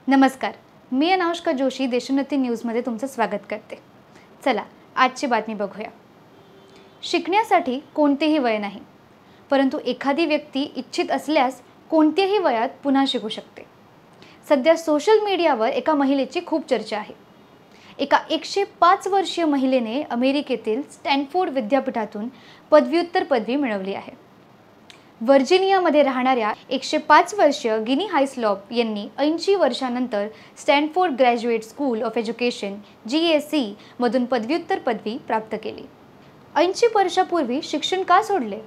नमस्कार, मी अनाउष्का जोशी देशोन्नती न्यूजमध्ये तुमचं स्वागत करते। चला आजची बातमी बघूया। शिकण्यासाठी कोणतेही वय नाही, परंतु एखादी व्यक्ती इच्छित असल्यास कोणत्याही वयात पुन्हा शिकू शकते। सध्या सोशल मीडियावर एका महिलेची खूप चर्चा आहे। एका 105 वर्षीय महिलेने अमेरिकेतील स्टॅनफोर्ड विद्यापीठातून पदव्युत्तर पदवी मिळवली आहे। वर्जिनियामध्ये राहणाऱ्या 105 वर्षीय गिनी हायस्लॉप यांनी 80 वर्षांनंतर Stanford graduate school of education GSE मधून पदव्युत्तर पदवी प्राप्त केली। 80 वर्षापूर्वी शिक्षण का सोडले?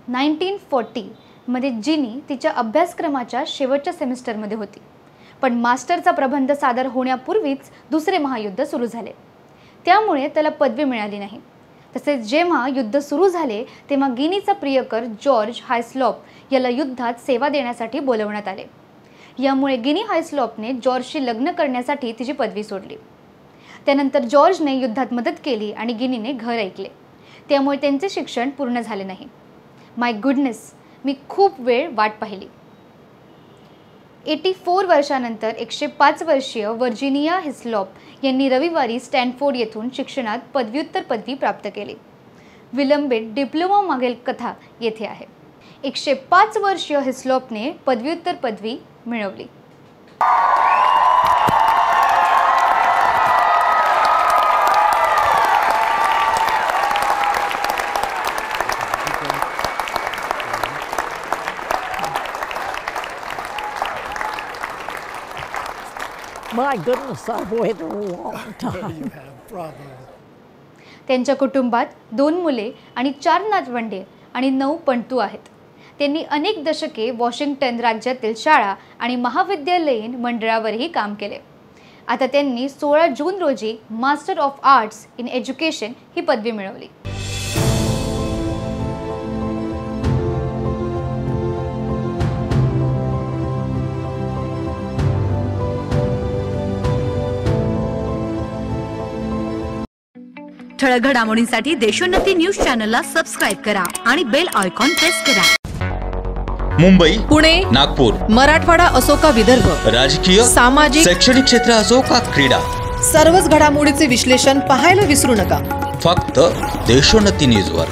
1940 मध्ये जिनी तिच्या अभ्यासक्रमाच्या शेवटच्या सेमिस्टरमध्ये होती, पण मास्टरचा प्रबंध सादर होण्यापूर्वीच दुसरे महायुद्ध सुरू झाले, त्यामुळे त्याला पदवी मिळाली नाही। तसेच जेव्हा युद्ध सुरू झाले तेव्हा गिनीचा प्रियकर जॉर्ज हायस्लॉप याला युद्धात सेवा देण्यासाठी बोलवण्यात आले। यामुळे गिनी हायस्लॉपने जॉर्जशी लग्न करण्यासाठी तिची पदवी सोडली। त्यानंतर जॉर्जने युद्धात मदत केली आणि गिनीने घर ऐकले, त्यामुळे त्यांचे शिक्षण पूर्ण झाले नाही। माय गुडनेस, मी खूप वेळ वाट पाहिली। 84 वर्षानंतर 105 वर्षीय वर्जिनिया हायस्लॉप यांनी रविवारी स्टॅनफोर्ड येथून शिक्षणात पदव्युत्तर पदवी प्राप्त केली। विलंबित डिप्लोमा मागील कथा येथे आहे। 105 वर्षीय हायस्लॉपने पदव्युत्तर पदवी मिळवली। My goodness, I've waited a long time. You have, bravo. त्यांच्या कुटुंबात 2 मुले आणि 4 नातवंडे आणि 9 पणतू आहेत। त्यांनी अनेक दशके वॉशिंग्टन राज्यातील शाळा आणि महाविद्यालयीन मंडळावरही काम केले। आता त्यांनी 16 जून रोजी Master of Arts in education ही पदवी मिळवली। ठळक घडामोडींसाठी देशोन्नती न्यूज चॅनलला सबस्क्राइब करा आणि बेल आयकॉन प्रेस करा। मुंबई, पुणे, नागपूर, मराठवाडा असो का विदर्भ, राजकीय, सामाजिक, शैक्षणिक क्षेत्र असो का क्रीडा, सर्वच घडामोडीचे विश्लेषण पाहायला विसरू नका। फक्त देशोन्नती न्यूजवर।